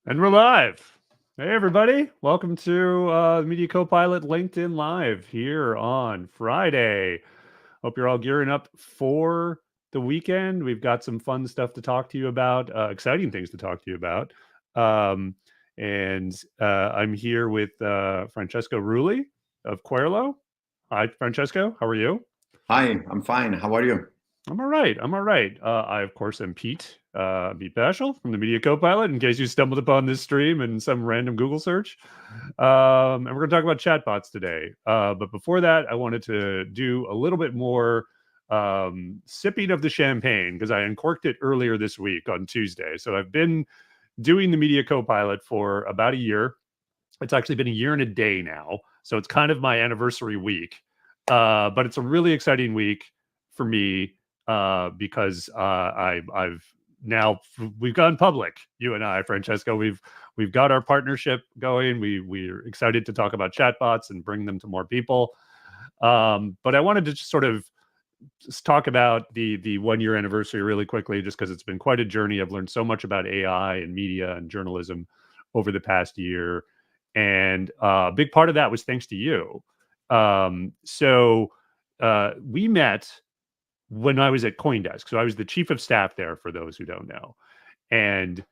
And we're live. Hey, everybody. Welcome to the Media Copilot LinkedIn Live here on Friday. Hope you're all gearing up for the weekend. We've got some fun stuff to talk to you about, exciting things to talk to you about. I'm here with Francesco Rulli of Querlo. Hi, Francesco. How are you? Hi, I'm fine. How are you? I'm all right. I'm all right. I, of course, am Pete Pachal from the Media Copilot, in case you stumbled upon this stream in some random Google search. And we're going to talk about chatbots today. But before that, I wanted to do a little bit more sipping of the champagne because I uncorked it earlier this week on Tuesday. So I've been doing the Media Copilot for about a year. It's actually been a year and a day now. So it's kind of my anniversary week. But it's a really exciting week for me because I've now we've gone public. You and I, Francesco, we've got our partnership going. We're excited to talk about chatbots and bring them to more people. But I wanted to just sort of just talk about the 1 year anniversary really quickly, just because it's been quite a journey. I've learned so much about AI and media and journalism over the past year, and a big part of that was thanks to you. We met when I was at CoinDesk. So I was the chief of staff there, for those who don't know. And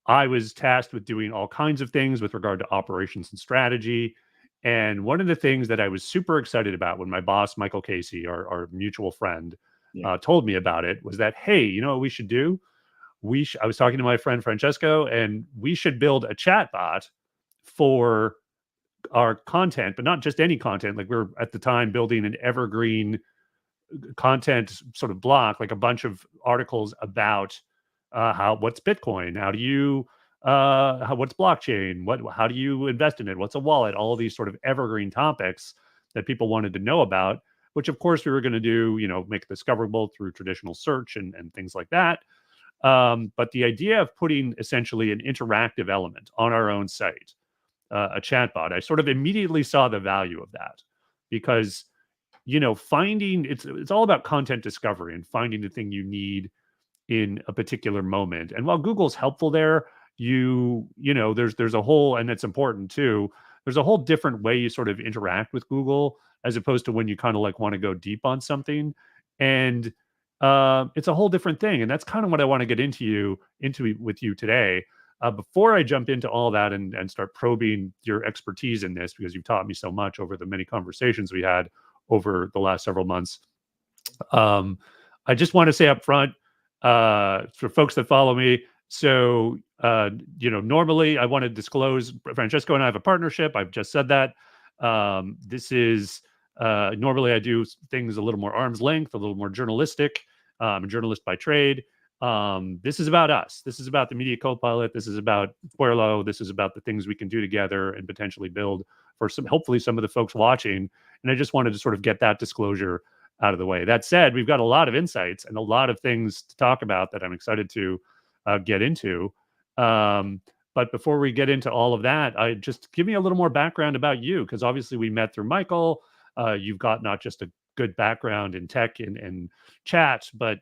I was tasked with doing all kinds of things with regard to operations and strategy. And one of the things that I was super excited about when my boss, Michael Casey, our mutual friend, Yeah. told me about it was that, hey, you know what we should do? I was talking to my friend Francesco, and we should build a chat bot for our content, but not just any content. Like, we're at the time building an evergreen content sort of block, like a bunch of articles about what's Bitcoin, how do you what's blockchain, how do you invest in it, what's a wallet, all of these sort of evergreen topics that people wanted to know about, which of course we were going to do, make discoverable through traditional search and things like that. But the idea of putting essentially an interactive element on our own site, a chatbot, I sort of immediately saw the value of that, because finding it's all about content discovery and finding the thing you need in a particular moment. And while Google's helpful there, there's a whole, and it's important too, there's a whole different way you sort of interact with Google, as opposed to when you kind of like want to go deep on something. And it's a whole different thing. And that's kind of what I want to get into with you today. Before I jump into all that and start probing your expertise in this, because you've taught me so much over the many conversations we had over the last several months, I just want to say up front, for folks that follow me, so normally I want to disclose Francesco and I have a partnership. I've just said that. This is normally I do things a little more arm's length, a little more journalistic. I'm a journalist by trade. This is about us. This is about the Media Copilot. This is about Querlo. This is about the things we can do together and potentially build for hopefully some of the folks watching. And I just wanted to sort of get that disclosure out of the way. That said, we've got a lot of insights and a lot of things to talk about that I'm excited to get into. But before we get into all of that, I just give me a little more background about you, because obviously we met through Michael. You've got not just a good background in tech and chat, but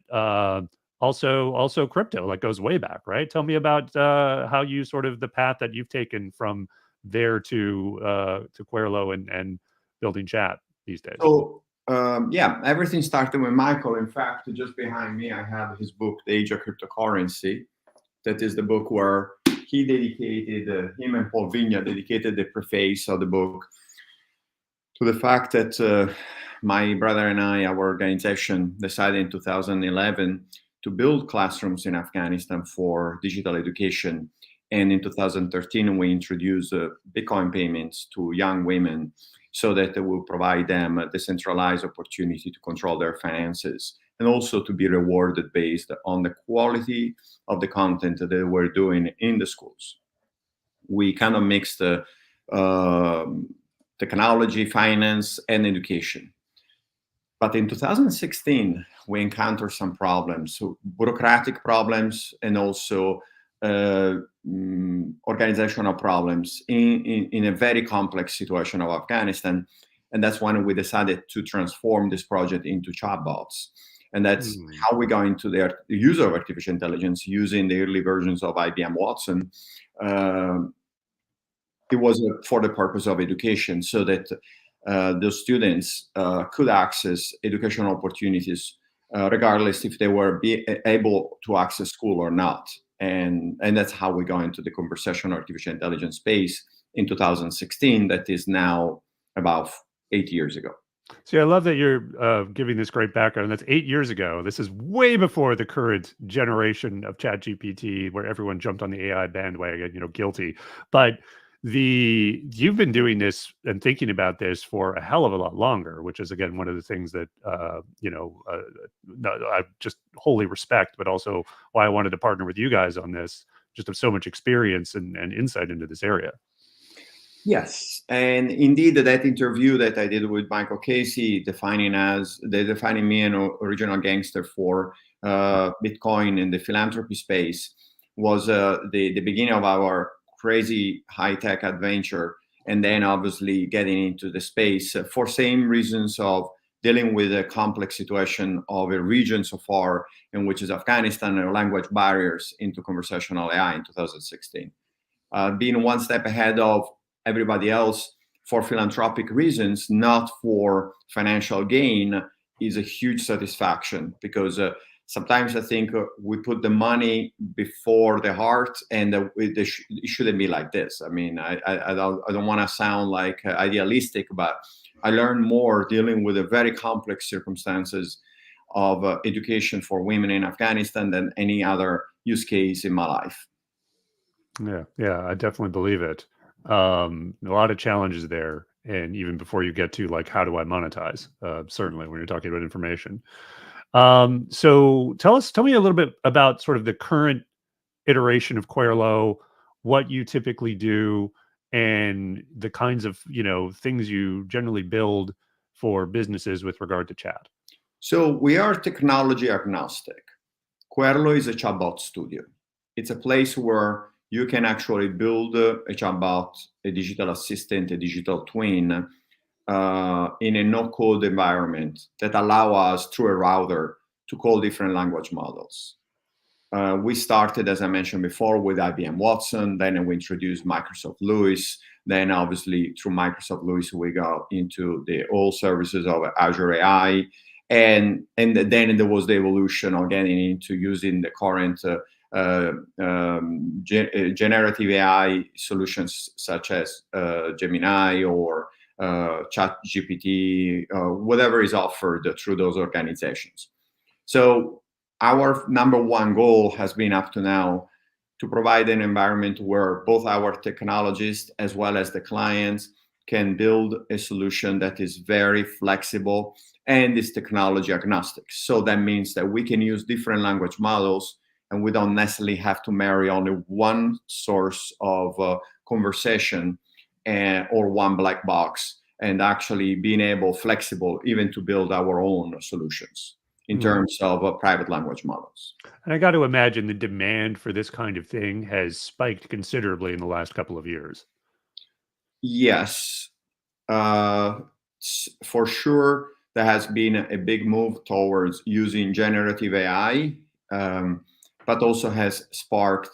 also crypto, like goes way back, right? Tell me about how you sort of the path that you've taken from there to Querlo and building chat these days. So, everything started with Michael. In fact, just behind me, I have his book, The Age of Cryptocurrency. That is the book where he dedicated, him and Paul Vigna dedicated the preface of the book to the fact that my brother and I, our organization, decided in 2011 to build classrooms in Afghanistan for digital education. And in 2013, we introduced Bitcoin payments to young women so that it will provide them a decentralized opportunity to control their finances and also to be rewarded based on the quality of the content that they were doing in the schools. We kind of mixed technology, finance, and education. But in 2016, we encountered some problems, so bureaucratic problems and also organizational problems in a very complex situation of Afghanistan. And that's when we decided to transform this project into chatbots. And that's how we got into the use of artificial intelligence using the early versions of IBM Watson it was for the purpose of education, so that the students could access educational opportunities regardless if they were able to access school or not. And that's how we got into the conversational artificial intelligence space in 2016. That is now about 8 years ago. See, I love that you're giving this great background. That's 8 years ago. This is way before the current generation of ChatGPT, where everyone jumped on the AI bandwagon, guilty. But you've been doing this and thinking about this for a hell of a lot longer, which is again one of the things that I just wholly respect, but also why I wanted to partner with you guys on this. Just have so much experience and insight into this area. Yes, and indeed, that interview that I did with Michael Casey, defining me an original gangster for Bitcoin in the philanthropy space, was the beginning of our crazy high-tech adventure, and then obviously getting into the space for same reasons of dealing with a complex situation of a region so far, in which is Afghanistan, and language barriers into conversational AI in 2016. Being one step ahead of everybody else for philanthropic reasons, not for financial gain, is a huge satisfaction, because sometimes I think we put the money before the heart, and it shouldn't be like this. I mean, I don't want to sound like idealistic, but I learned more dealing with the very complex circumstances of education for women in Afghanistan than any other use case in my life. Yeah, I definitely believe it. A lot of challenges there, and even before you get to like, how do I monetize? Certainly, when you're talking about information. So tell me a little bit about sort of the current iteration of Querlo, what you typically do, and the kinds of things you generally build for businesses with regard to chat. So we are technology agnostic. Querlo is a chatbot studio. It's a place where you can actually build a chatbot, a digital assistant, a digital twin in a no-code environment that allow us through a router to call different language models. We started, as I mentioned before, with IBM Watson. Then we introduced Microsoft Lewis. Then obviously through Microsoft Lewis, we got into all services of Azure AI. And then there was the evolution of getting into using the current generative AI solutions such as Gemini or ChatGPT, whatever is offered through those organizations. So our number one goal has been up to now to provide an environment where both our technologists as well as the clients can build a solution that is very flexible and is technology agnostic. So that means that we can use different language models, and we don't necessarily have to marry only one source of conversation or one black box, and actually being able, flexible, even to build our own solutions in terms of private language models. And I got to imagine the demand for this kind of thing has spiked considerably in the last couple of years. Yes, for sure, there has been a big move towards using generative AI, but also has sparked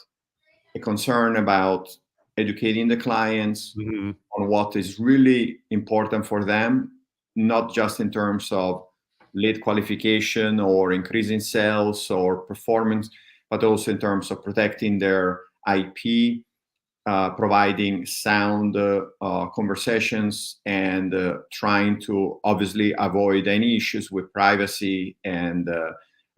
a concern about educating the clients on what is really important for them, not just in terms of lead qualification or increasing sales or performance, but also in terms of protecting their IP, providing sound conversations, and trying to obviously avoid any issues with privacy and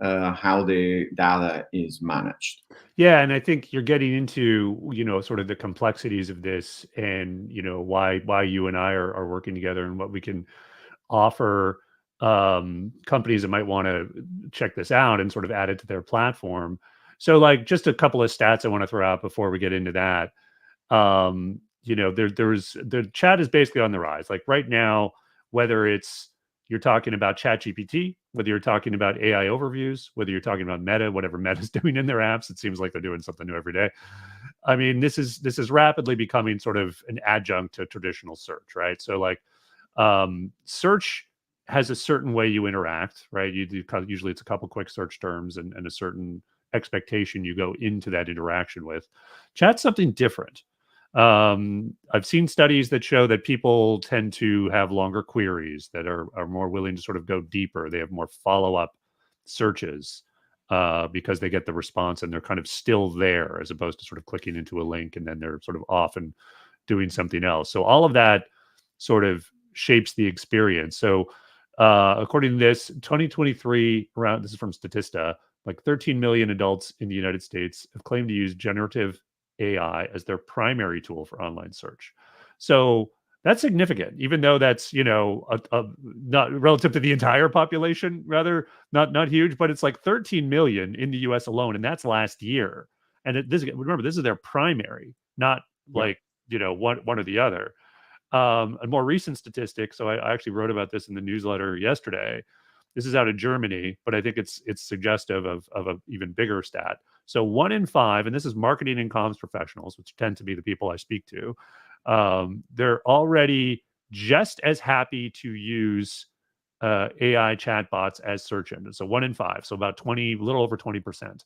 how the data is managed. Yeah, and I think you're getting into, sort of the complexities of this, and why you and I are working together, and what we can offer companies that might want to check this out and sort of add it to their platform. So, like, just a couple of stats I want to throw out before we get into that. There's the chat is basically on the rise. Like right now, whether it's you're talking about ChatGPT, whether you're talking about AI overviews, whether you're talking about Meta, whatever Meta's doing in their apps, it seems like they're doing something new every day. I mean, this is rapidly becoming sort of an adjunct to traditional search, right? So like search has a certain way you interact, right? Usually it's a couple quick search terms and a certain expectation you go into that interaction with. Chat's something different. I've seen studies that show that people tend to have longer queries, that are more willing to sort of go deeper. They have more follow-up searches because they get the response and they're kind of still there, as opposed to sort of clicking into a link and then they're sort of off and doing something else. So all of that sort of shapes the experience. So according to this, 2023, around, this is from Statista, like 13 million adults in the United States have claimed to use generative AI as their primary tool for online search. So that's significant, even though that's, you know, not relative to the entire population, rather not huge, but it's like 13 million in the US alone, and that's last year. And remember, this is their primary, not Yeah. like, you know, one or the other. A more recent statistic, so I actually wrote about this in the newsletter yesterday. This is out of Germany, but I think it's suggestive of an even bigger stat. So 1 in 5, and this is marketing and comms professionals, which tend to be the people I speak to, they're already just as happy to use AI chatbots as search engines. So 1 in 5, so about 20, a little over 20%.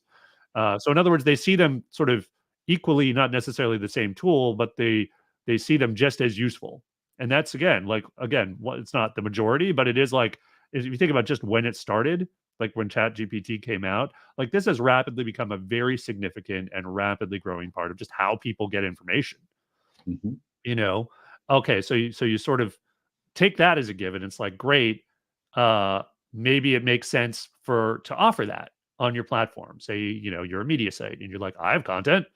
So in other words, they see them sort of equally, not necessarily the same tool, but they see them just as useful. And that's it's not the majority, but it is like, if you think about just when it started, like when ChatGPT came out, like this has rapidly become a very significant and rapidly growing part of just how people get information. Mhm. You know, okay, so you sort of take that as a given. It's like, great, maybe it makes sense to offer that on your platform. Say, you know, you're a media site and you're like, I have content.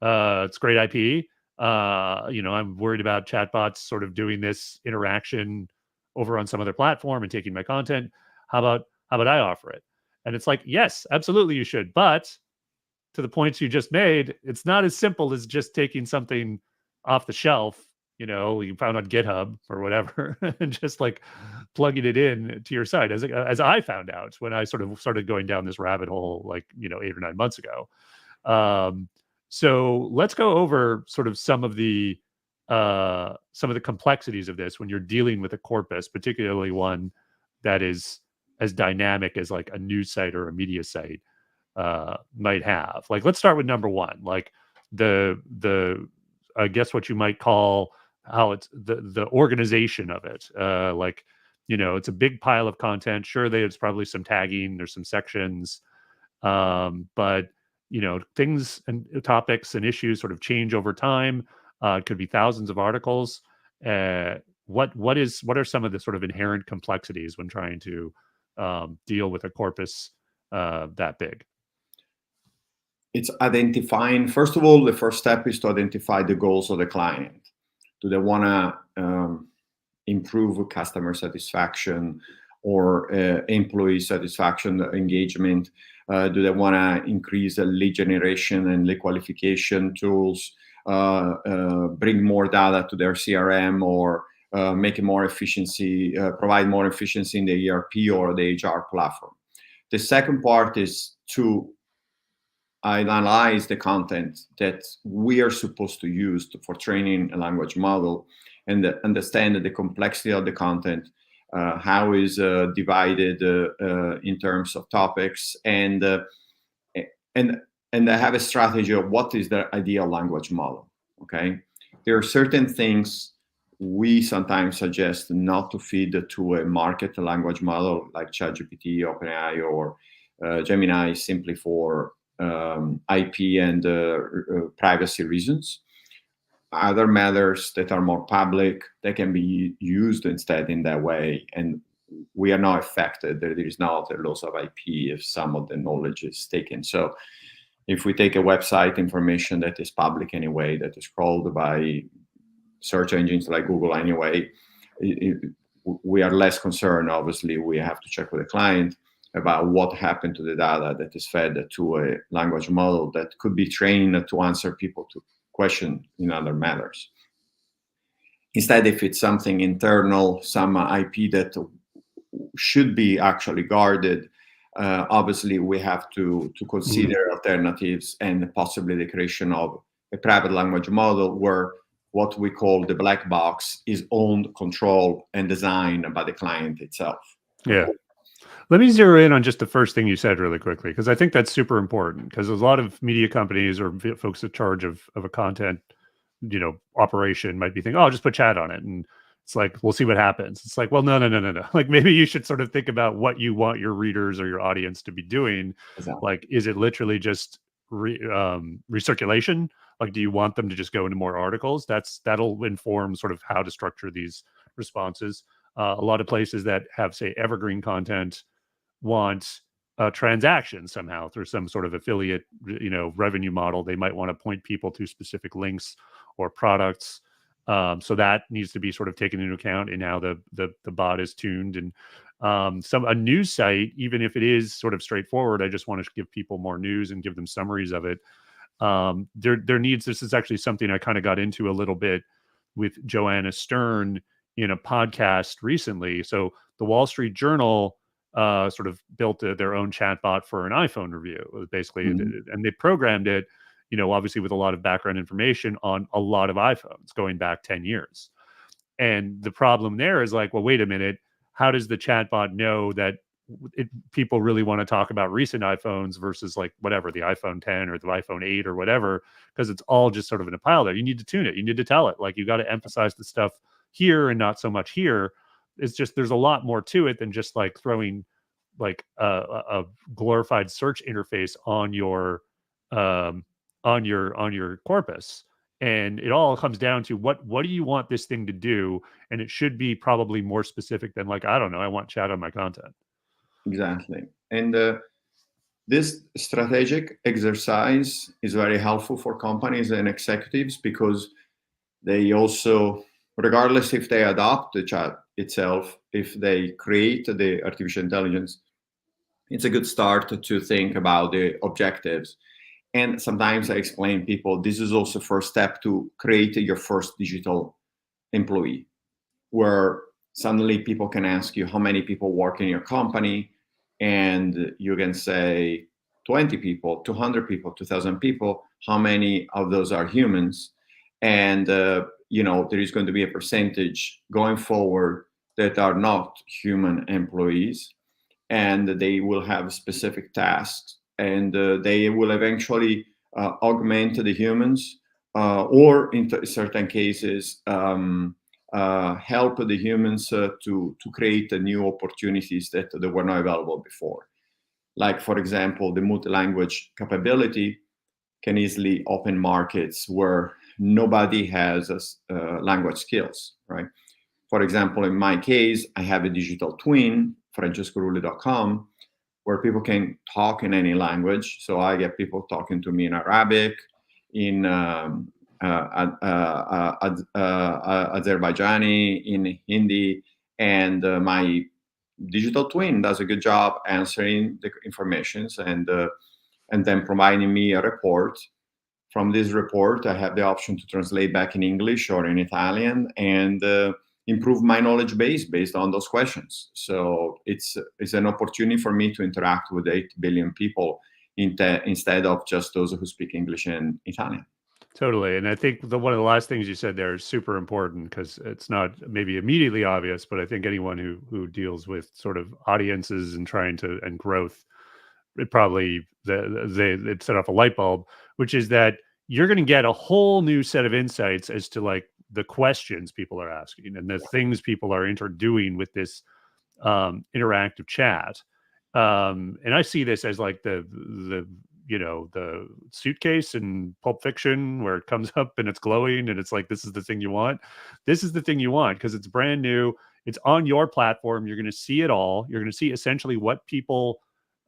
It's great IP. You know, I'm worried about chatbots sort of doing this interaction over on some other platform and taking my content. How about I offer it? And it's like, yes, absolutely you should. But to the points you just made, it's not as simple as just taking something off the shelf, you know, you found on GitHub or whatever, and just like plugging it in to your site. As I found out when I sort of started going down this rabbit hole, like, you know, 8 or 9 months ago. So let's go over sort of some of the complexities of this when you're dealing with a corpus, particularly one that is as dynamic as like a news site or a media site might have. Like, let's start with number one, like the I guess what you might call how it's the organization of it. Like, you know, it's a big pile of content. Sure, there's probably some tagging, there's some sections, but you know, things and topics and issues sort of change over time. It could be thousands of articles. What are some of the sort of inherent complexities when trying to deal with a corpus that big? It's identifying, first of all, the first step is to identify the goals of the client. Do they want to improve customer satisfaction or employee satisfaction, engagement? Do they want to increase the lead generation and lead qualification tools, bring more data to their CRM, or make it more efficiency, provide more efficiency in the ERP or the HR platform? The second part is to analyze the content that we are supposed to use for training a language model, and understand the complexity of the content, how is divided in terms of topics, and have a strategy of what is the ideal language model. Okay, there are certain things we sometimes suggest not to feed to a market language model like ChatGPT, OpenAI, or Gemini, simply for IP and privacy reasons. Other matters that are more public, they can be used instead in that way, and we are not affected. There is not a loss of IP if some of the knowledge is taken. So if we take a website information that is public anyway, that is crawled by search engines like Google anyway, we are less concerned. Obviously, we have to check with the client about what happened to the data that is fed to a language model that could be trained to answer people to question in other matters. Instead, if it's something internal, some IP that should be actually guarded, obviously we have to consider alternatives, and possibly the creation of a private language model where what we call the black box is owned, controlled, and designed by the client itself. Yeah. Let me zero in on just the first thing you said really quickly, because I think that's super important. Because there's a lot of media companies or folks in charge of a content, operation might be thinking, "Oh, just put chat on it," and it's like, we'll see what happens. It's like, well, no, no, no, no, no. Like maybe you should sort of think about what you want your readers or your audience to be doing. Exactly. Like, is it literally just recirculation? Like, do you want them to just go into more articles? That'll inform sort of how to structure these responses. A lot of places that have, say, evergreen content want a transaction somehow through some sort of affiliate, revenue model. They might want to point people to specific links or products. So that needs to be sort of taken into account in how the bot is tuned. And a news site, even if it is sort of straightforward, I just want to give people more news and give them summaries of it. There needs, this is actually something I kind of got into a little bit with Joanna Stern in a podcast recently. So the Wall Street Journal sort of built their own chatbot for an iPhone review. It was basically, Mhm. and they programmed it, obviously with a lot of background information on a lot of iPhones going back 10 years. And the problem there is like, well, wait a minute, how does the chatbot know that people really want to talk about recent iPhones versus like whatever, the iPhone 10 or the iPhone 8 or whatever, because it's all just sort of in a pile there. You need to tune it. You need to tell it, like, you got to emphasize the stuff here and not so much here. It's just, there's a lot more to it than just like throwing like a glorified search interface um, on your corpus. And it all comes down to what do you want this thing to do? And it should be probably more specific than like, I don't know, I want chat on my content. Exactly. And this strategic exercise is very helpful for companies and executives because they also, regardless if they adopt the chat itself, if they create the artificial intelligence, it's a good start to think about the objectives. And sometimes I explain people this is also first step to create your first digital employee, where suddenly people can ask you how many people work in your company, and you can say 20 people, 200 people, 2000 people. How many of those are humans? And there is going to be a percentage going forward that are not human employees, and they will have specific tasks, and they will eventually augment the humans, or in certain cases help the humans to create new opportunities that were not available before. Like, for example, the multi-language capability can easily open markets where nobody has language skills, right? For example, in my case, I have a digital twin, francescorulli.com, where people can talk in any language. So I get people talking to me in Arabic, in Azerbaijani, in Hindi, and my digital twin does a good job answering the informations, and then providing me a report. From this report, I have the option to translate back in English or in Italian, and improve my knowledge base based on those questions. So it's an opportunity for me to interact with 8 billion people instead of just those who speak English and Italian. Totally. And I think one of the last things you said there is super important because it's not maybe immediately obvious, but I think anyone who deals with sort of audiences and trying to and growth, it probably it set off a light bulb, which is that you're going to get a whole new set of insights as to like the questions people are asking and the things people are doing with this interactive chat. And I see this as like the suitcase in Pulp Fiction where it comes up and it's glowing and it's like, this is the thing you want. This is the thing you want because it's brand new. It's on your platform. You're going to see it all. You're going to see essentially what people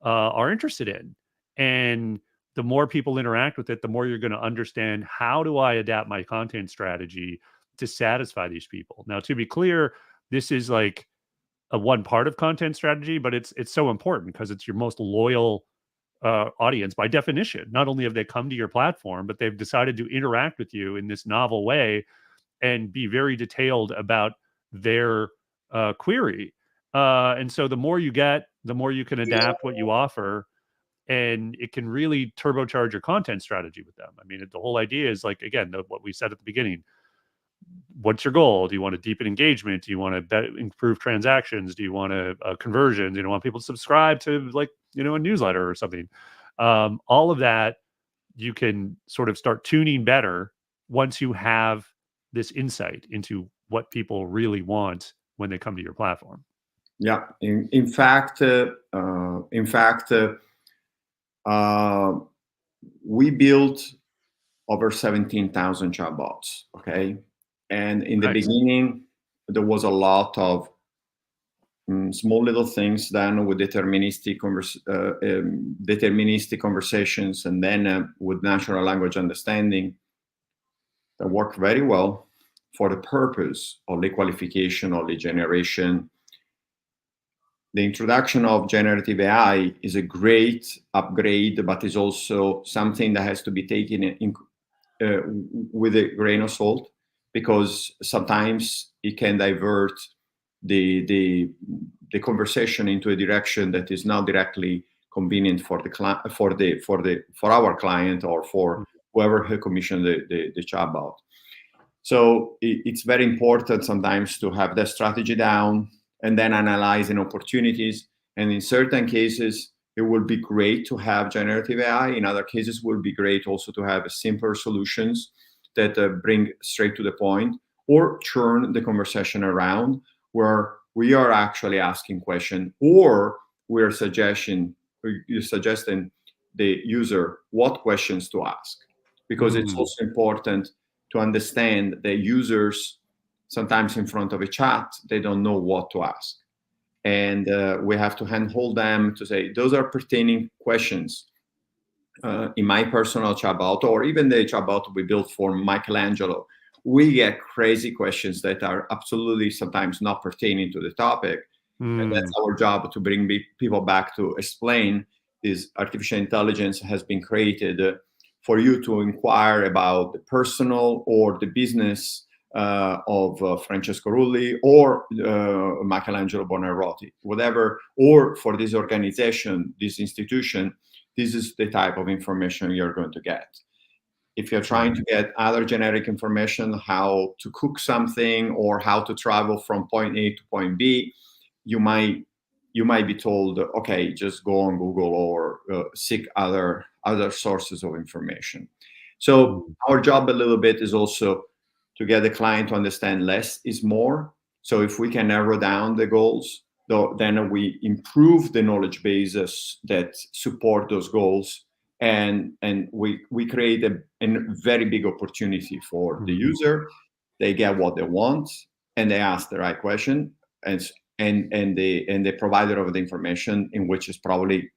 are interested in. And the more people interact with it, the more you're going to understand how do I adapt my content strategy to satisfy these people. Now, to be clear, this is like a one part of content strategy, but it's so important because it's your most loyal audience by definition. Not only have they come to your platform, but they've decided to interact with you in this novel way and be very detailed about their query. And so the more you get, the more you can adapt what you offer, and it can really turbocharge your content strategy with them. I mean, the whole idea is like, again, what we said at the beginning, what's your goal? Do you want to deepen engagement? Do you want to improve transactions? Do you want to conversions? Do you want people to subscribe to like, a newsletter or something? All of that you can sort of start tuning better once you have this insight into what people really want when they come to your platform. Yeah. In fact, we built over 17,000 chatbots. Okay. And in the beginning, there was a lot of small little things done with deterministic conversations, and then with natural language understanding that work very well for the purpose of lead qualification or lead generation. The introduction of generative AI is a great upgrade, but is also something that has to be taken with a grain of salt, because sometimes it can divert the conversation into a direction that is not directly convenient for our client or for whoever has commissioned the chatbot. So it's very important sometimes to have that strategy down and then analyzing opportunities. And in certain cases, it will be great to have generative AI. In other cases, it will be great also to have simpler solutions that bring straight to the point, or turn the conversation around, where we are actually asking questions, or we're suggesting the user what questions to ask. Because it's also important to understand that users, sometimes in front of a chat, they don't know what to ask. And we have to handhold them to say, those are pertaining questions. In my personal chatbot, or even the chatbot we built for Michelangelo, we get crazy questions that are absolutely sometimes not pertaining to the topic. And that's our job, to bring people back to explain this artificial intelligence has been created for you to inquire about the personal or the business of Francesco Rulli or Michelangelo Buonarroti, whatever, or for this organization, this institution, this is the type of information you're going to get. If you're trying to get other generic information, how to cook something or how to travel from point A to point B, you might be told, okay, just go on Google or seek other sources of information. So our job a little bit is also to get the client to understand less is more. So if we can narrow down the goals, then we improve the knowledge bases that support those goals, and we create a very big opportunity for the user. They get what they want, and they ask the right question, and the provider of the information, in which is probably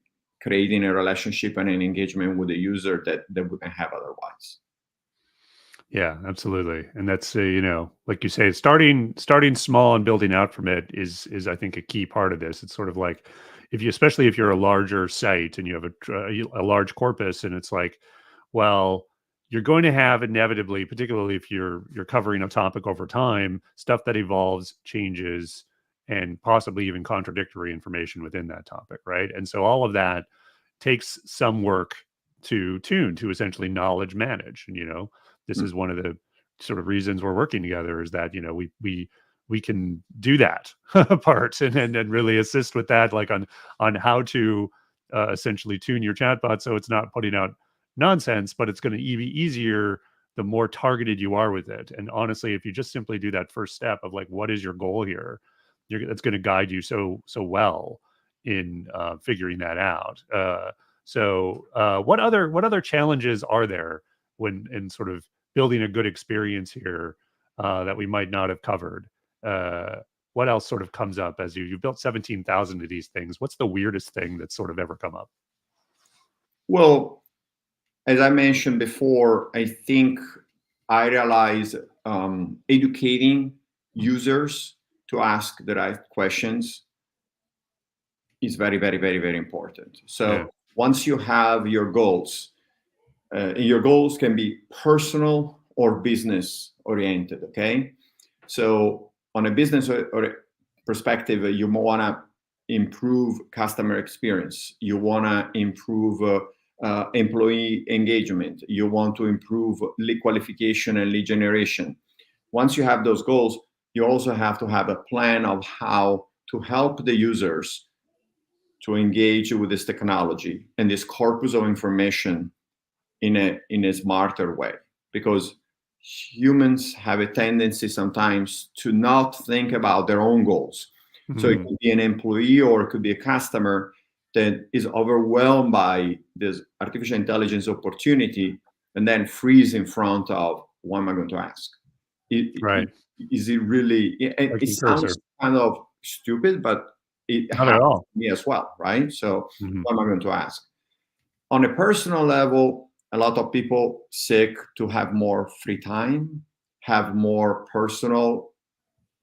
creating a relationship and an engagement with the user that they wouldn't have otherwise. Yeah, absolutely. And that's like you say, starting small and building out from it is I think a key part of this. It's sort of like especially if you're a larger site and you have a large corpus, and it's like, well, you're going to have inevitably, particularly if you're covering a topic over time, stuff that evolves, changes, and possibly even contradictory information within that topic, right? And so all of that takes some work to tune, to essentially knowledge manage. And this is one of the sort of reasons we're working together, is that we can do that part and really assist with that, like on how to essentially tune your chatbot so it's not putting out nonsense, but it's going to be easier the more targeted you are with it. And honestly, if you just simply do that first step of like, what is your goal here, that's going to guide you so well in figuring that out. So what other challenges are there when in sort of building a good experience here that we might not have covered? What else sort of comes up as you've built 17,000 of these things? What's the weirdest thing that's sort of ever come up? Well, as I mentioned before, I think I realize educating users to ask the right questions is very, very, very, very important. So once you have your goals, your goals can be personal or business oriented. Okay. So on a business or perspective, you want to improve customer experience. You want to improve employee engagement. You want to improve lead qualification and lead generation. once you have those goals, you also have to have a plan of how to help the users to engage with this technology and this corpus of information in a smarter way, because humans have a tendency sometimes to not think about their own goals. So it could be an employee or it could be a customer that is overwhelmed by this artificial intelligence opportunity and then freeze in front of, what am I going to ask? Right. Is it really, Like it the cursor. sounds kind of stupid, but it Not at happens all. to me as well, right? So Mhm. what am I going to ask? On a personal level, a lot of people seek to have more free time, have more personal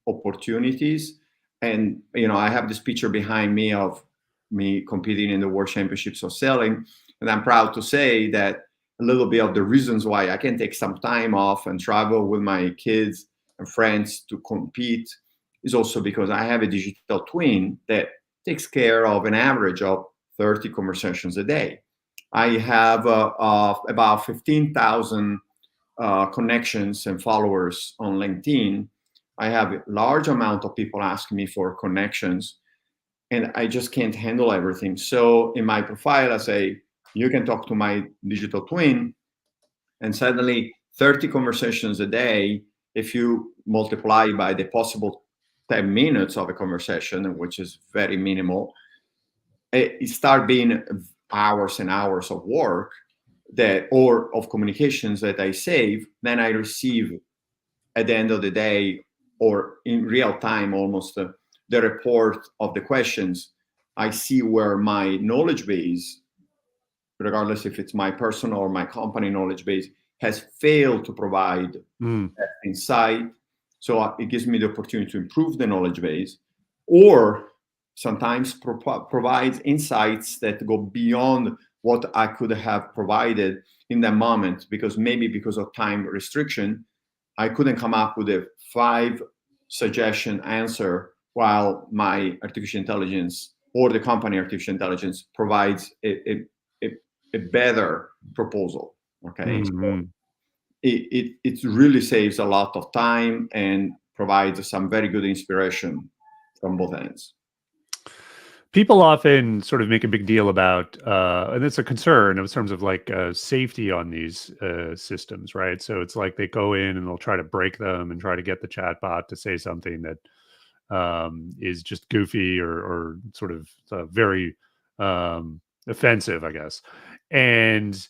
opportunities. And I have this picture behind me of me competing in the World Championships of Sailing, and I'm proud to say that a little bit of the reasons why I can take some time off and travel with my kids and friends to compete is also because I have a digital twin that takes care of an average of 30 conversations a day. I have about 15,000 connections and followers on LinkedIn. I have a large amount of people asking me for connections, and I just can't handle everything. So in my profile, I say, you can talk to my digital twin, and suddenly 30 conversations a day, if you multiply by the possible 10 minutes of a conversation, which is very minimal, it start being hours and hours of work that, or of communications that I save, then I receive at the end of the day, or in real time almost, the report of the questions. I see where my knowledge base, regardless if it's my personal or my company knowledge base, has failed to provide Mm. that insight. So it gives me the opportunity to improve the knowledge base, or sometimes provides insights that go beyond what I could have provided in that moment, because maybe because of time restriction, I couldn't come up with a 5 suggestion answer, while my artificial intelligence or the company artificial intelligence provides a better proposal. Okay. So Mhm. it really saves a lot of time and provides some very good inspiration from both ends. People often sort of make a big deal about, and it's a concern in terms of like safety on these systems, right? So it's like they go in and they'll try to break them and try to get the chatbot to say something that is just goofy or sort of very offensive, I guess. And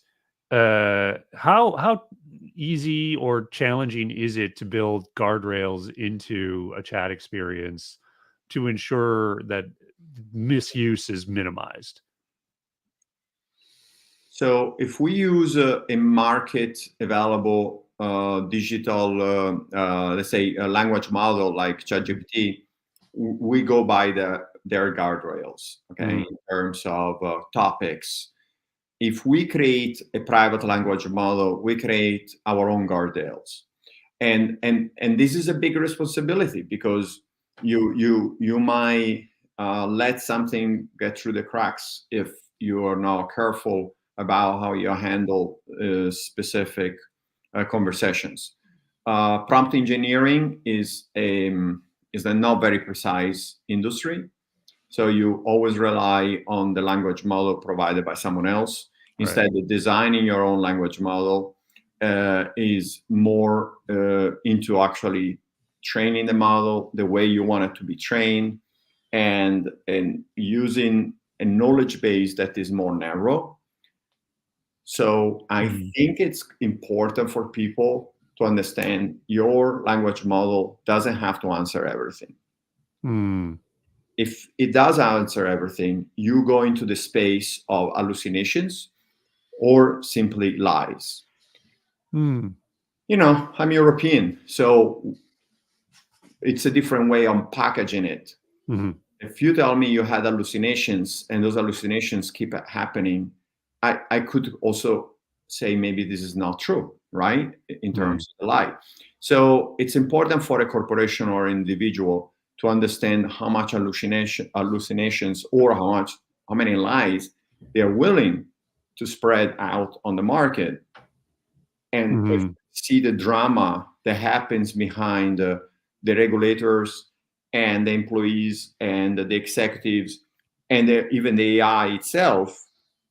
how easy or challenging is it to build guardrails into a chat experience to ensure that misuse is minimized? So if we use a market available digital, let's say a language model like ChatGPT, we go by their guardrails, okay, Mm, in terms of topics. If we create a private language model, we create our own guardrails, and this is a big responsibility, because you might let something get through the cracks if you are not careful about how you handle specific conversations. Prompt engineering is a not very precise industry, so you always rely on the language model provided by someone else. right. Instead of designing your own language model, is more into actually training the model the way you want it to be trained, and using a knowledge base that is more narrow. So I Mm, think it's important for people to understand your language model doesn't have to answer everything. mm, If it does answer everything, you go into the space of hallucinations or simply lies. mm, I'm European, so it's a different way of packaging it. mhm, If you tell me you had hallucinations and those hallucinations keep happening, I could also say maybe this is not true, right? In mm, terms of the lie. So it's important for a corporation or individual to understand how much hallucinations, or how many lies they're willing to spread out on the market, and if mhm, see the drama that happens behind the regulators and the employees and the executives and even the AI itself,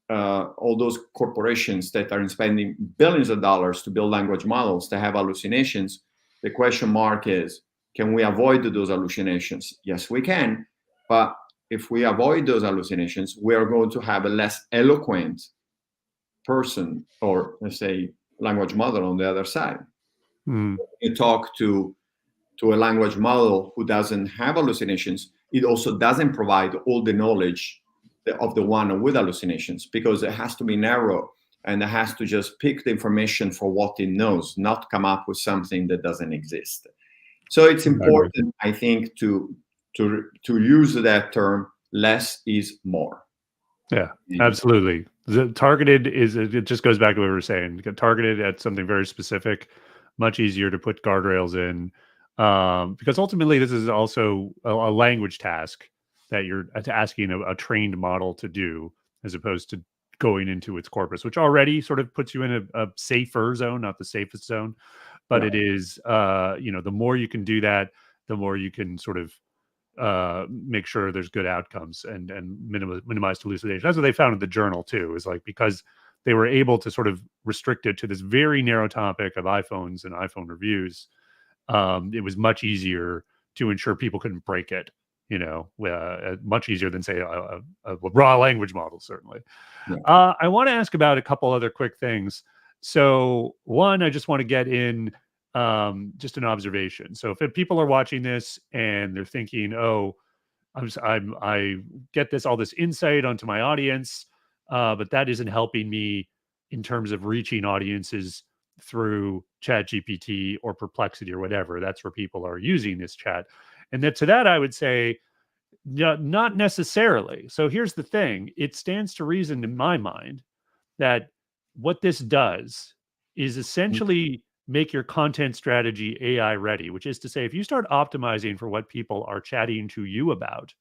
all those corporations that are spending billions of dollars to build language models that have hallucinations, the question mark is, can we avoid those hallucinations? Yes, we can. But if we avoid those hallucinations, we are going to have a less eloquent person, or let's say language model on the other side. You talk to a language model who doesn't have hallucinations, it also doesn't provide all the knowledge of the one with hallucinations, because it has to be narrow and it has to just pick the information for what it knows, not come up with something that doesn't exist. So it's important, I think, to use that term, less is more. Yeah, absolutely. The targeted it just goes back to what we were saying. Get targeted at something very specific, much easier to put guardrails in, because ultimately this is also a language task that you're asking a trained model to do, as opposed to going into its corpus, which already sort of puts you in a safer zone, not the safest zone, but it is, the more you can do that, the more you can sort of make sure there's good outcomes and minimize hallucination. That's what they found in the journal too, is like, because they were able to sort of restrict it to this very narrow topic of iPhones and iPhone reviews. It was much easier to ensure people couldn't break it, much easier than say a raw language model, certainly. Yeah. I want to ask about a couple other quick things. So one, I just want to get in just an observation. So if people are watching this and they're thinking, oh, I get all this insight onto my audience, but that isn't helping me in terms of reaching audiences through ChatGPT or Perplexity or whatever. That's where people are using this chat. And to that, I would say, not necessarily. So here's the thing. It stands to reason in my mind that what this does is essentially make your content strategy AI ready, which is to say, if you start optimizing for what people are chatting to you about,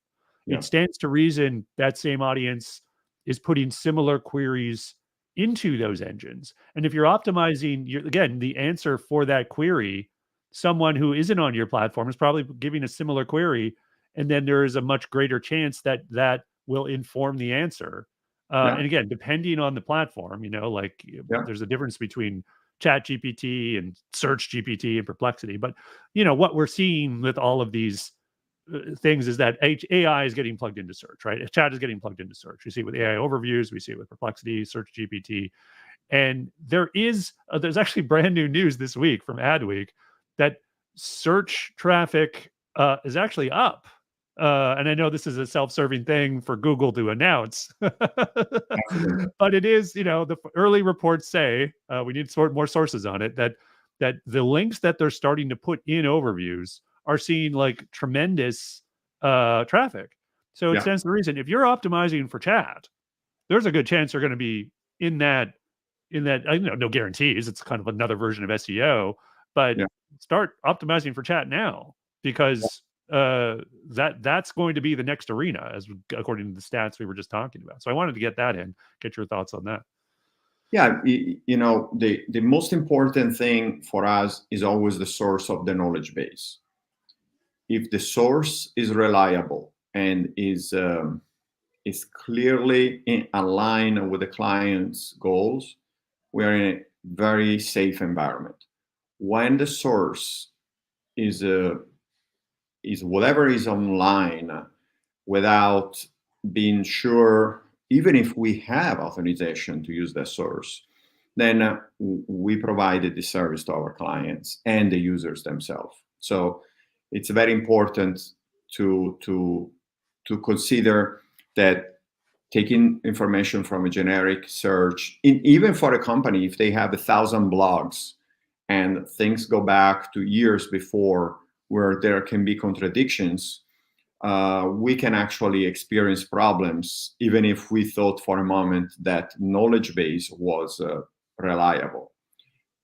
it stands to reason that same audience is putting similar queries into those engines. And if you're optimizing, again, the answer for that query, someone who isn't on your platform is probably giving a similar query. And then there is a much greater chance that that will inform the answer. And again, depending on the platform, there's a difference between ChatGPT and Search GPT and Perplexity. But, what we're seeing with all of these things is that AI is getting plugged into search, right? Chat is getting plugged into search. We see it with AI overviews. We see it with Perplexity, Search GPT. And there's actually brand new news this week from Adweek that search traffic is actually up. And I know this is a self-serving thing for Google to announce, but it is, the early reports say, we need more sources on it, that the links that they're starting to put in overviews are seeing like tremendous traffic. So it stands to reason, if you're optimizing for chat, there's a good chance you're going to be in that, no guarantees. It's kind of another version of SEO, but start optimizing for chat now, because that's going to be the next arena, according to the stats we were just talking about. So I wanted to get that in, get your thoughts on that. Yeah, the most important thing for us is always the source of the knowledge base. If the source is reliable and is clearly in line with the client's goals, we are in a very safe environment. When the source is whatever is online, without being sure, even if we have authorization to use that source, then we provided the service to our clients and the users themselves. So it's very important to consider that taking information from a generic search, even for a company, if they have 1,000 blogs and things go back to years before, where there can be contradictions, we can actually experience problems, even if we thought for a moment that knowledge base was reliable.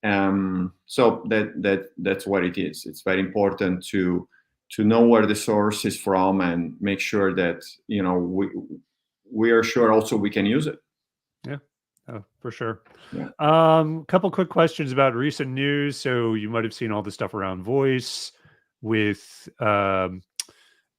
So that's what it is. It's very important to know where the source is from and make sure that we are sure also we can use it. Yeah, Oh, for sure. Yeah. Couple quick questions about recent news. So you might have seen all the stuff around voice with Chat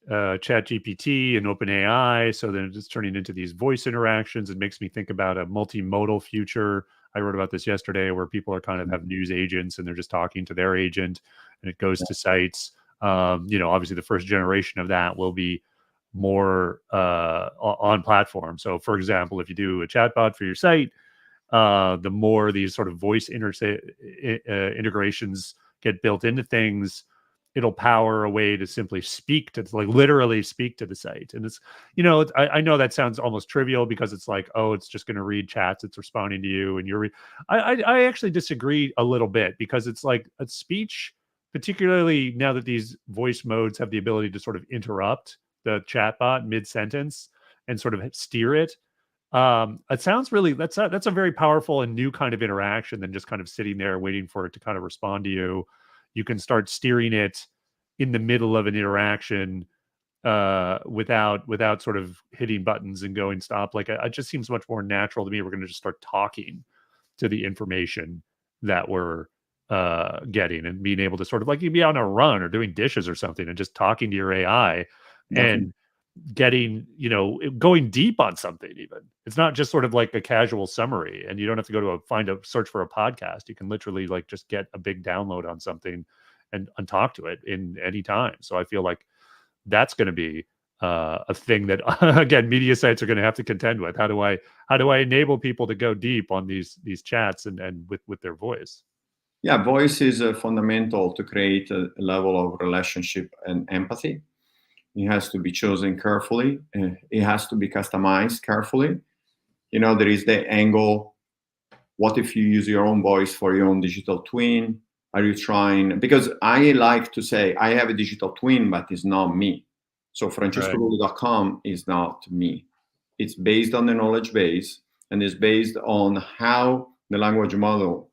GPT and OpenAI. So then it's turning into these voice interactions. It makes me think about a multimodal future. I wrote about this yesterday where people are kind of have news agents and they're just talking to their agent and it goes to sites. Obviously the first generation of that will be more on platform. So for example, if you do a chatbot for your site, the more these sort of voice integrations get built into things, it'll power a way to simply speak to, like, literally speak to the site. And it's, I know that sounds almost trivial because it's like, oh, it's just going to read chats, it's responding to you, and I actually disagree a little bit because it's like a speech, particularly now that these voice modes have the ability to sort of interrupt the chatbot mid sentence and sort of steer it. It sounds really, that's a very powerful and new kind of interaction than just kind of sitting there waiting for it to kind of respond to you. You can start steering it in the middle of an interaction without sort of hitting buttons and going stop. Like it just seems much more natural to me. We're going to just start talking to the information that we're getting and being able to sort of, like, you'd be on a run or doing dishes or something and just talking to your AI Definitely. and getting, going deep on something. Even it's not just sort of like a casual summary, and you don't have to go to find a search for a podcast. You can literally like just get a big download on something and talk to it in any time. So I feel like that's going to be a thing that again media sites are going to have to contend with. How do I enable people to go deep on these chats and with their voice? Yeah, voice is fundamental to create a level of relationship and empathy. It has to be chosen carefully. It has to be customized carefully. There is the angle. What if you use your own voice for your own digital twin? Are you trying? Because I like to say I have a digital twin, but it's not me. So Right. francescorulli.com is not me. It's based on the knowledge base and is based on how the language model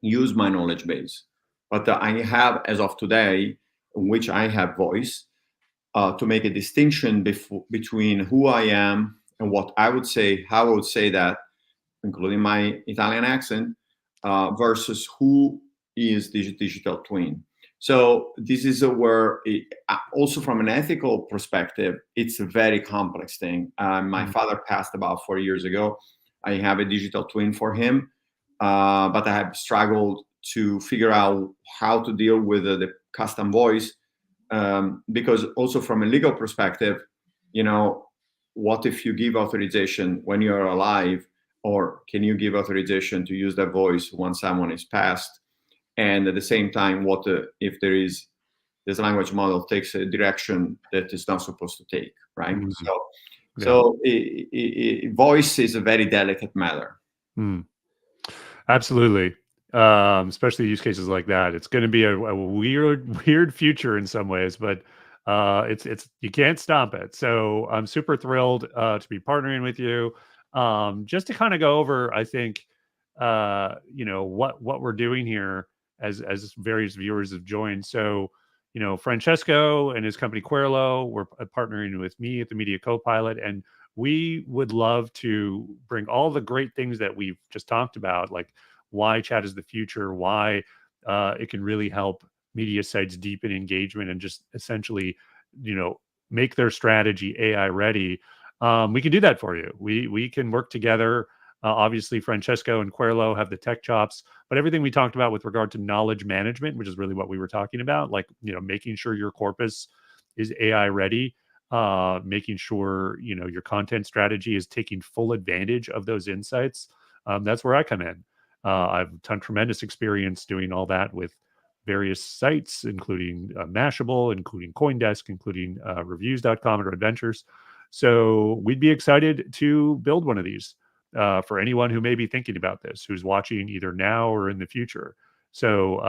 use my knowledge base. But I have, as of today, which I have voice, to make a distinction between who I am and what I would say, how I would say that, including my Italian accent, versus who is the digital twin. So this is where, also from an ethical perspective, it's a very complex thing. My father passed about 4 years ago. I have a digital twin for him, but I have struggled to figure out how to deal with the custom voice, because also from a legal perspective, what if you give authorization when you're alive, or can you give authorization to use that voice once someone is passed? And at the same time, what if this language model takes a direction that it's not supposed to take, right? Mhm. So, Yeah. so voice is a very delicate matter. Mm. Absolutely. Especially use cases like that. It's going to be a weird future in some ways, but it's you can't stop it. So I'm super thrilled to be partnering with you. Just to kind of go over, I think, what we're doing here as various viewers have joined. So, Francesco and his company Querlo, we're partnering with me at the Media Copilot, and we would love to bring all the great things that we've just talked about, like why chat is the future, why it can really help media sites deepen engagement and just essentially, make their strategy AI ready. We can do that for you. We can work together. Obviously, Francesco and Querlo have the tech chops, but everything we talked about with regard to knowledge management, which is really what we were talking about, like, making sure your corpus is AI ready, making sure your content strategy is taking full advantage of those insights. That's where I come in. I've done tremendous experience doing all that with various sites, including Mashable, including CoinDesk, including reviews.com or Adventures. So we'd be excited to build one of these for anyone who may be thinking about this, who's watching either now or in the future. So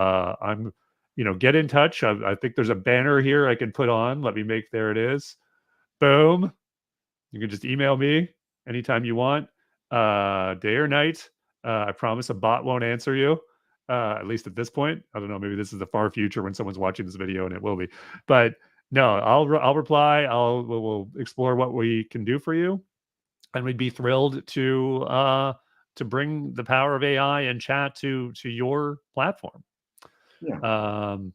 get in touch. I think there's a banner here I can put on. Let me make, there it is. Boom. You can just email me anytime you want, day or night. I promise a bot won't answer you, at least at this point. I don't know. Maybe this is the far future when someone's watching this video, and it will be. But no, I'll reply. We'll explore what we can do for you, and we'd be thrilled to to bring the power of AI and chat to your platform. Yeah. Um,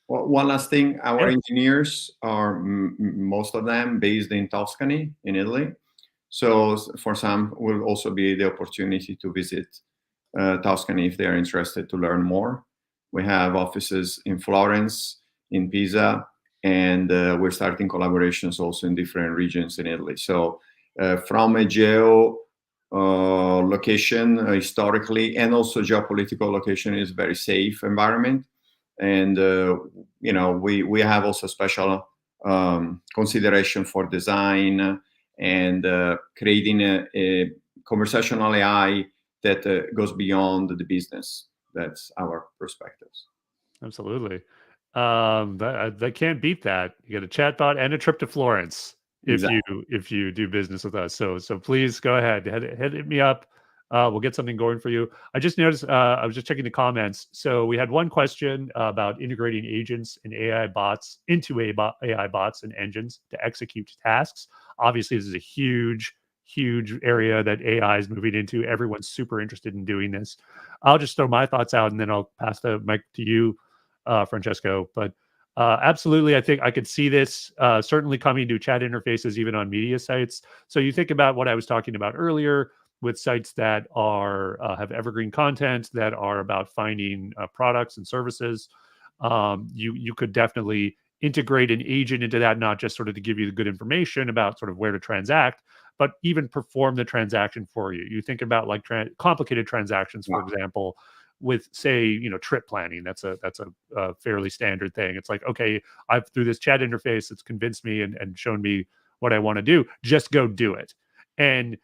Well, one last thing, our Yeah. engineers are most of them based in Tuscany, in Italy. So for some, will also be the opportunity to visit Tuscany if they are interested to learn more. We have offices in Florence, in Pisa, and we're starting collaborations also in different regions in Italy. So from a geo location, historically, and also geopolitical location, is very safe environment. And we have also special consideration for design and creating a conversational AI that goes beyond the business. That's our perspectives. Absolutely. That can't beat that. You get a chatbot and a trip to Florence Exactly. if you do business with us. So please go ahead, hit me up. We'll get something going for you. I just noticed. I was just checking the comments. So we had one question about integrating agents and AI bots into AI bots and engines to execute tasks. Obviously, this is a huge area that AI is moving into. Everyone's super interested in doing this. I'll just throw my thoughts out and then I'll pass the mic to you, Francesco. But absolutely, I think I could see this certainly coming to chat interfaces, even on media sites. So you think about what I was talking about earlier with sites that are have evergreen content that are about finding products and services. You could definitely integrate an agent into that, not just sort of to give you the good information about sort of where to transact, but even perform the transaction for you. You think about like complicated transactions, for example, with say trip planning. That's a fairly standard thing. It's like, okay, I've through this chat interface, it's convinced me and shown me what I want to do. Just go do it, and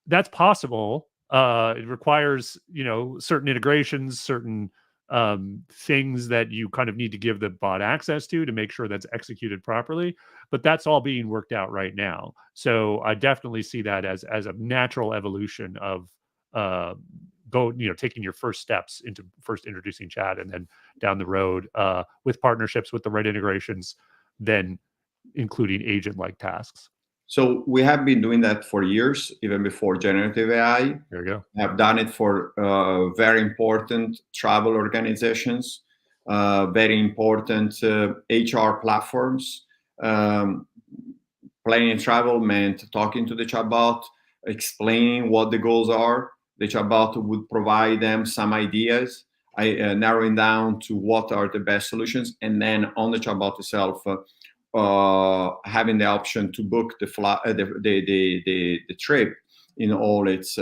that's possible. It requires certain integrations, certain things that you kind of need to give the bot access to make sure that's executed properly. But that's all being worked out right now. So I definitely see that as a natural evolution of taking your first steps into first introducing chat, and then down the road with partnerships with the right integrations, then including agent like tasks. So we have been doing that for years, even before generative AI. There you go. We have done it for very important travel organizations, very important HR platforms. Planning travel meant talking to the chatbot, explaining what the goals are. The chatbot would provide them some ideas, narrowing down to what are the best solutions, and then on the chatbot itself, having the option to book the trip in all its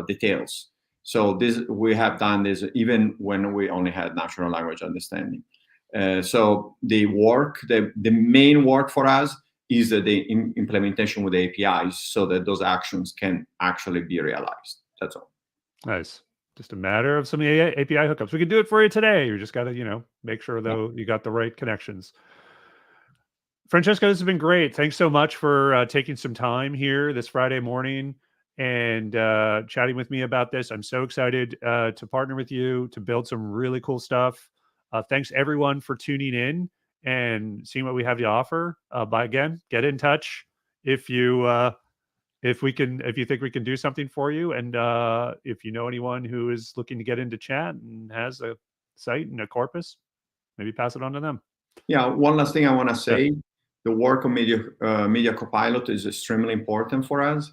details. So we have done this even when we only had natural language understanding. So the main work for us is the implementation with the APIs, so that those actions can actually be realized. That's all. Nice. Just a matter of some API hookups. We can do it for you today. You just got to, make sure though you got the right connections. Francesco, this has been great. Thanks so much for taking some time here this Friday morning and chatting with me about this. I'm so excited to partner with you to build some really cool stuff. Thanks everyone for tuning in and seeing what we have to offer. Again, get in touch if you if you think we can do something for you, and if you know anyone who is looking to get into chat and has a site and a corpus, maybe pass it on to them. Yeah, one last thing I want to Yeah. say: the work of Media Copilot is extremely important for us.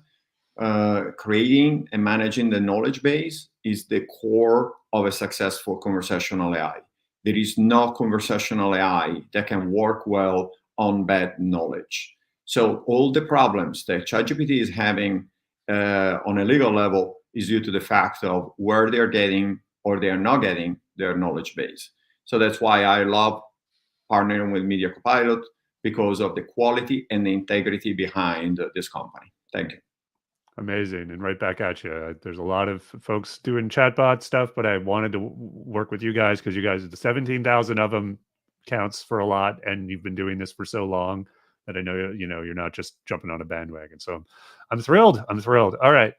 Creating and managing the knowledge base is the core of a successful conversational AI. There is no conversational AI that can work well on bad knowledge. So all the problems that ChatGPT is having on a legal level is due to the fact of where they're getting or they are not getting their knowledge base. So that's why I love partnering with Media Copilot, because of the quality and the integrity behind this company. Thank you. Amazing. And right back at you. There's a lot of folks doing chatbot stuff, but I wanted to work with you guys because you guys, the 17,000 of them counts for a lot. And you've been doing this for so long that I know, you're not just jumping on a bandwagon. So I'm thrilled. I'm thrilled. All right.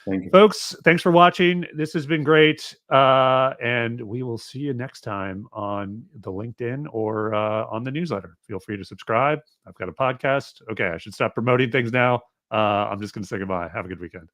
Thank you. Folks, thanks for watching. This has been great. And we will see you next time on the LinkedIn or on the newsletter. Feel free to subscribe. I've got a podcast. Okay, I should stop promoting things now. I'm just going to say goodbye. Have a good weekend.